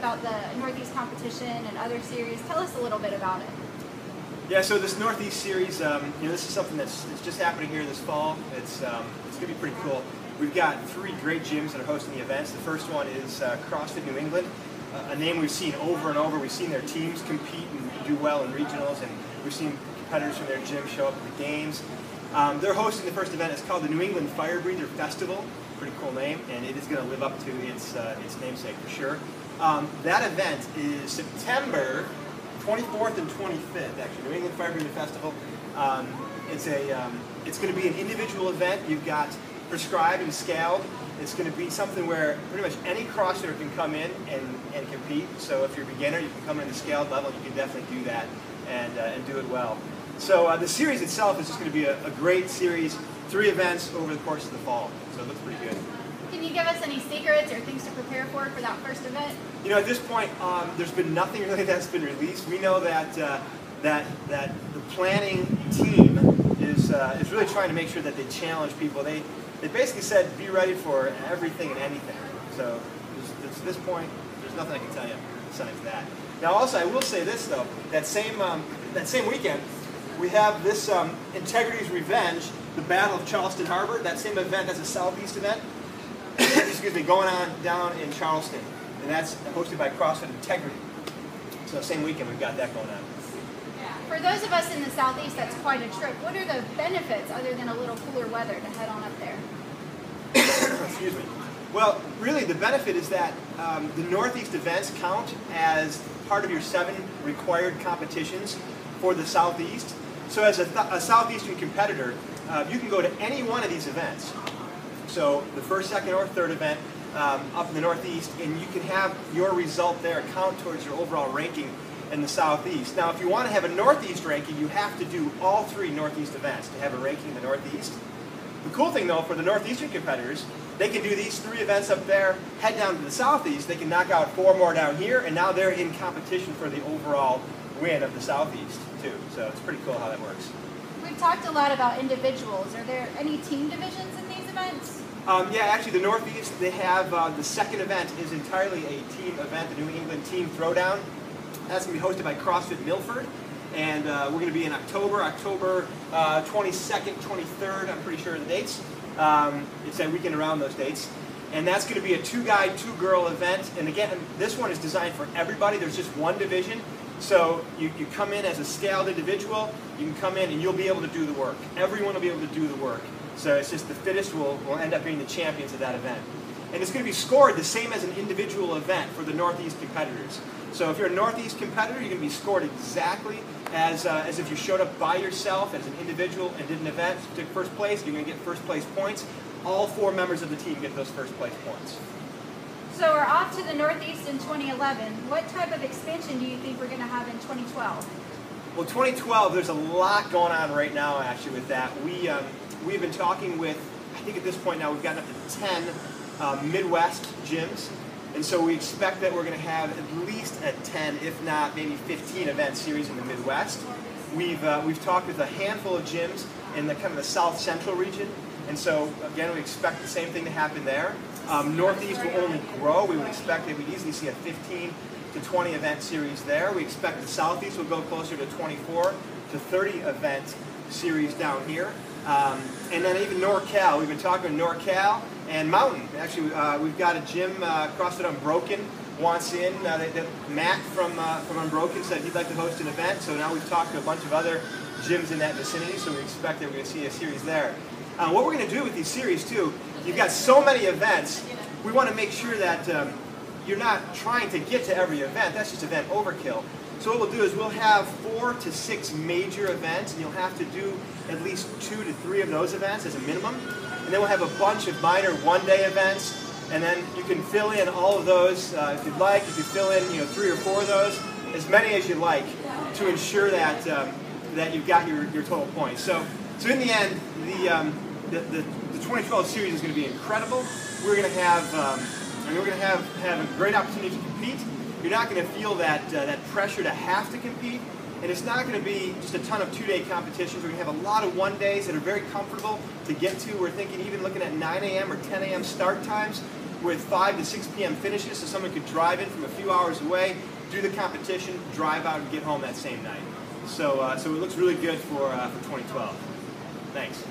about the Northeast competition and other series. Tell us a little bit about it. Yeah, so this Northeast series, this is something that's just happening here this fall. It's going to be pretty cool. We've got 3 great gyms that are hosting the events. The first one is CrossFit New England, a name we've seen over and over. We've seen their teams compete and do well in regionals, and we've seen competitors from their gym show up at the games. They're hosting the first event. It's called the New England Fire Breather Festival. Pretty cool name, and it is going to live up to its namesake for sure. That event is September 24th and 25th, actually, New England Fire Breather Festival. It's going to be an individual event. You've got prescribed and scaled. It's going to be something where pretty much any CrossFitter can come in and compete. So if you're a beginner, you can come in the scaled level. You can definitely do that and do it well. So the series itself is just going to be a great series, 3 events over the course of the fall. So it looks pretty good. Can you give us any secrets or things to prepare for that first event? You know, at this point, there's been nothing really that's been released. We know that that the planning team is really trying to make sure that they challenge people. They basically said, be ready for everything and anything. So at this point, there's nothing I can tell you besides that. Now, also, I will say this though: that same weekend, we have this Integrity's Revenge, the Battle of Charleston Harbor. That same event, that's a Southeast event. Excuse me, going on down in Charleston, and that's hosted by CrossFit Integrity. So same weekend, we've got that going on. For those of us in the Southeast, that's quite a trip. What are the benefits other than a little cooler weather to head on up there? Excuse me. Well, really the benefit is that the Northeast events count as part of your 7 required competitions for the Southeast. So as a Southeastern competitor, you can go to any one of these events. So the first, second, or third event up in the Northeast, and you can have your result there count towards your overall ranking in the Southeast. Now, if you want to have a Northeast ranking, you have to do all 3 Northeast events to have a ranking in the Northeast. The cool thing, though, for the Northeastern competitors, they can do these 3 events up there, head down to the Southeast, they can knock out 4 more down here, and now they're in competition for the overall win of the Southeast, too. So it's pretty cool how that works. We've talked a lot about individuals. Are there any team divisions in these events? Yeah, actually the Northeast, they have the second event is entirely a team event, the New England Team Throwdown. That's going to be hosted by CrossFit Milford, and we're going to be in October 22nd, 23rd, I'm pretty sure of the dates. It's that weekend around those dates. And that's going to be a 2-guy, 2-girl event, and again, this one is designed for everybody. There's just one division. So you come in as a scaled individual, you can come in and you'll be able to do the work. Everyone will be able to do the work. So it's just the fittest will end up being the champions of that event. And it's going to be scored the same as an individual event for the Northeast competitors. So if you're a Northeast competitor, you're going to be scored exactly as if you showed up by yourself as an individual and did an event, took first place, you're going to get first place points. All 4 members of the team get those first place points. So we're off to the Northeast in 2011. What type of expansion do you think we're going to have in 2012? Well, 2012, there's a lot going on right now actually with that. We've been talking with, I think at this point now we've gotten up to 10 Midwest gyms. And so we expect that we're going to have at least a 10, if not maybe 15 event series in the Midwest. We've talked with a handful of gyms in the kind of the South Central region. And so again, we expect the same thing to happen there. Northeast will only grow. We would expect that we'd easily see a 15 to 20 event series there. We expect the Southeast will go closer to 24 to 30 event series down here. And then even NorCal, we've been talking with NorCal and Mountain. Actually, we've got a gym, CrossFit Unbroken, wants in. Matt from Unbroken said he'd like to host an event, so now we've talked to a bunch of other gyms in that vicinity, so we expect that we're going to see a series there. What we're going to do with these series, too, you've got so many events, we want to make sure that you're not trying to get to every event. That's just event overkill. So what we'll do is we'll have 4 to 6 major events, and you'll have to do at least 2 to 3 of those events as a minimum. And then we'll have a bunch of minor one-day events, and then you can fill in all of those if you'd like. You can fill in 3 or 4 of those, as many as you like, to ensure that that you've got your total points. So in the end, the 2012 series is going to be incredible. We're going to have a great opportunity to compete. You're not going to feel that pressure to have to compete. And it's not going to be just a ton of 2-day competitions. We're going to have a lot of 1-days that are very comfortable to get to. We're thinking even looking at 9 a.m. or 10 a.m. start times. with 5 to 6 p.m. finishes, so someone could drive in from a few hours away, do the competition, drive out, and get home that same night. So it looks really good for 2012. Thanks.